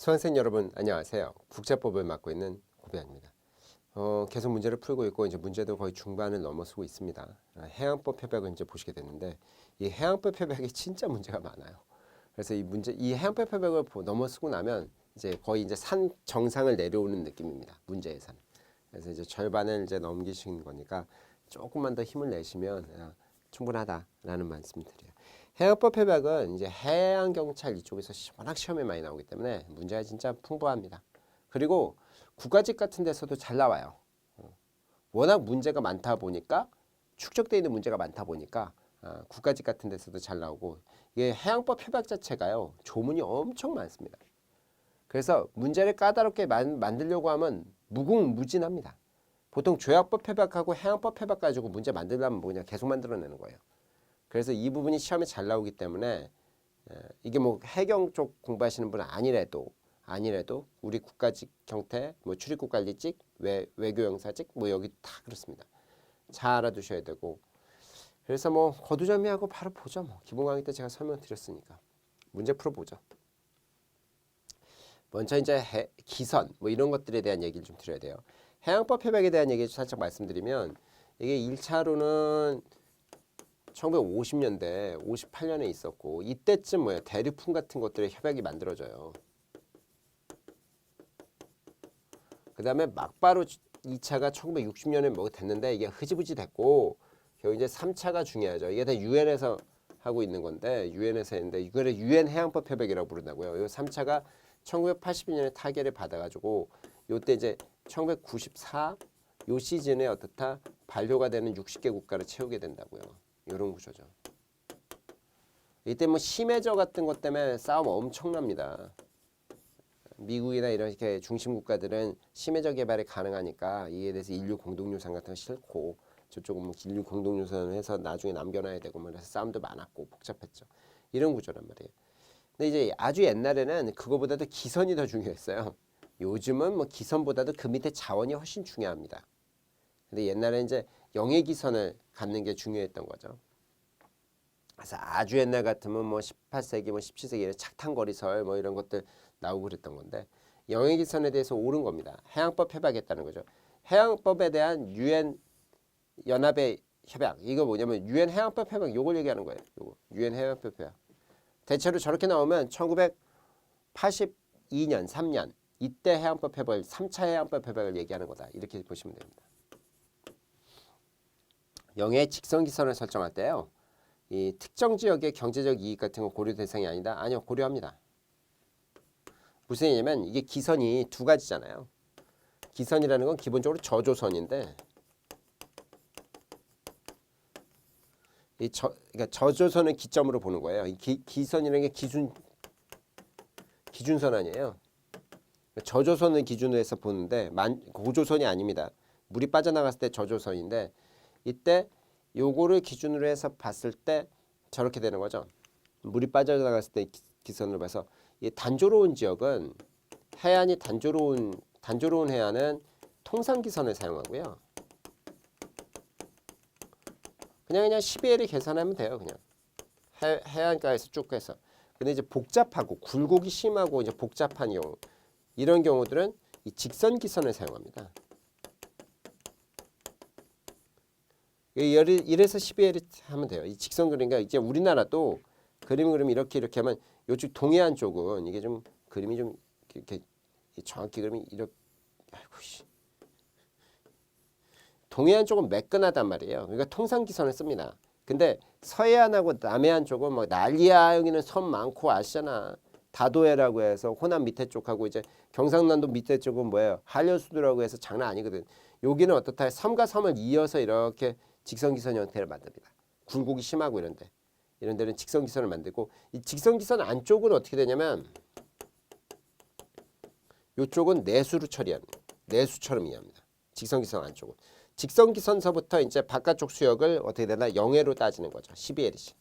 수험생 여러분 안녕하세요. 국제법을 맡고 있는 고배아입니다. 계속 문제를 풀고 있고 이제 문제도 거의 중반을 넘어서고 있습니다. 해양법 협약을 이제 보시게 됐는데 이 해양법 협약이 진짜 문제가 많아요. 그래서 이 해양법 협약을 넘어서고 나면 이제 거의 이제 산 정상을 내려오는 느낌입니다. 문제의 산. 그래서 이제 절반을 이제 넘기신 거니까 조금만 더 힘을 내시면 충분하다라는 말씀드려요. 해양법 협약은 이제 해양경찰 이쪽에서 워낙 시험에 많이 나오기 때문에 문제가 진짜 풍부합니다. 그리고 국가직 같은 데서도 잘 나와요. 워낙 문제가 많다 보니까 축적되어 있는 문제가 많다 보니까 국가직 같은 데서도 잘 나오고 이게 해양법 협약 자체가요 조문이 엄청 많습니다. 그래서 문제를 까다롭게 만들려고 하면 무궁무진합니다. 보통 조약법 협약하고 해양법 협약 가지고 문제 만들려면 뭐냐 계속 만들어내는 거예요. 그래서 이 부분이 시험에 잘 나오기 때문에 이게 뭐 해경 쪽 공부하시는 분은 아니래도 우리 국가직 형태 뭐 출입국관리직 외교영사직 뭐 여기 다 그렇습니다. 잘 알아두셔야 되고 그래서 뭐 거두절미하고 바로 보죠. 뭐 기본 강의 때 제가 설명드렸으니까 문제 풀어보죠. 먼저 이제 기선 뭐 이런 것들에 대한 얘기를 좀 드려야 돼요. 해양법 협약에 대한 얘기 살짝 말씀드리면 이게 1차로는 1950년대 58년에 있었고 이때쯤 뭐야 대륙풍 같은 것들의 협약이 만들어져요. 그 다음에 막바로 2차가 1960년에 뭐 됐는데 이게 흐지부지 됐고 겨우 이제 3차가 중요하죠. 이게 다 유엔에서 하고 있는 건데 유엔에서 했는데 이거를 유엔 해양법 협약이라고 부른다고요. 이 3차가 1982년에 타결을 받아가지고 요때 이제 1994 요 시즌에 어떻다 반려가 되는 60개 국가를 채우게 된다고요. 이런 구조죠. 이때 뭐 심해저 같은 것 때문에 싸움 엄청납니다. 미국이나 이렇게 중심 국가들은 심해저 개발이 가능하니까 이에 대해서 인류 공동유산 같은 거 싫고 저쪽은 뭐 인류 공동유산을 해서 나중에 남겨놔야 되고 뭐 그래서 싸움도 많았고 복잡했죠. 이런 구조란 말이에요. 근데 이제 아주 옛날에는 그거보다도 기선이 더 중요했어요. 요즘은 뭐 기선보다도 그 밑에 자원이 훨씬 중요합니다. 근데 옛날에 이제 영해기선을 갖는 게 중요했던 거죠. 그래서 아주 옛날 같으면 뭐 18세기, 뭐 17세기에 착탄거리설 뭐 이런 것들 나오고 그랬던 건데 영해기선에 대해서 옳은 겁니다. 해양법 협약했다는 거죠. 해양법에 대한 유엔 연합의 협약 이거 뭐냐면 유엔 해양법 협약 요걸 얘기하는 거예요. 요거 유엔 해양법 협약. 대체로 저렇게 나오면 1982년, 3년 이때 해양법 협약을 3차 해양법 협약을 얘기하는 거다. 이렇게 보시면 됩니다. 영해 직선기선을 설정할 때요. 이 특정 지역의 경제적 이익 같은 거 고려 대상이 아니다. 아니요. 고려합니다. 무슨 얘기냐면 이게 기선이 두 가지잖아요. 기선이라는 건 기본적으로 저조선인데 그러니까 저조선을 기점으로 보는 거예요. 이 기선이라는 게 기준선 아니에요. 저조선을 기준으로 해서 보는데 고조선이 아닙니다. 물이 빠져나갔을 때 저조선인데 이때 요거를 기준으로 해서 봤을 때 저렇게 되는 거죠. 물이 빠져나갔을 때 기선으로 봐서 이 단조로운 지역은 해안이 단조로운 해안은 통상기선을 사용하고요. 그냥 12L을 계산하면 돼요. 그냥 해안가에서 쭉 해서. 근데 이제 복잡하고 굴곡이 심하고 이제 복잡한 경우 이런 경우들은 이 직선기선을 사용합니다. 이래서 12L 하면 돼요. 이 직선 그림과 이제 우리나라도 그림을 이렇게 하면 이쪽 동해안 쪽은 이게 좀 그림이 좀 이렇게 정확히 그림이 이렇게 아이고 씨. 동해안 쪽은 매끈하단 말이에요. 그러니까 통상기선을 씁니다. 근데 서해안하고 남해안 쪽은 뭐 난리야. 여기는 섬 많고 아시잖아. 다도해라고 해서 호남 밑에 쪽하고 이제 경상남도 밑에 쪽은 뭐예요? 한려수도라고 해서 장난 아니거든. 여기는 어떻다? 섬과 섬을 이어서 이렇게 직선기선 형태를 만듭니다. 굴곡이 심하고 이런 데는 직선기선을 만들고 이 직선기선 안쪽은 어떻게 되냐면 이쪽은 내수로 처리하는 내수처럼 이해합니다. 직선기선 안쪽은 직선기선서부터 이제 바깥쪽 수역을 어떻게 되나 영해로 따지는 거죠. 12L이지.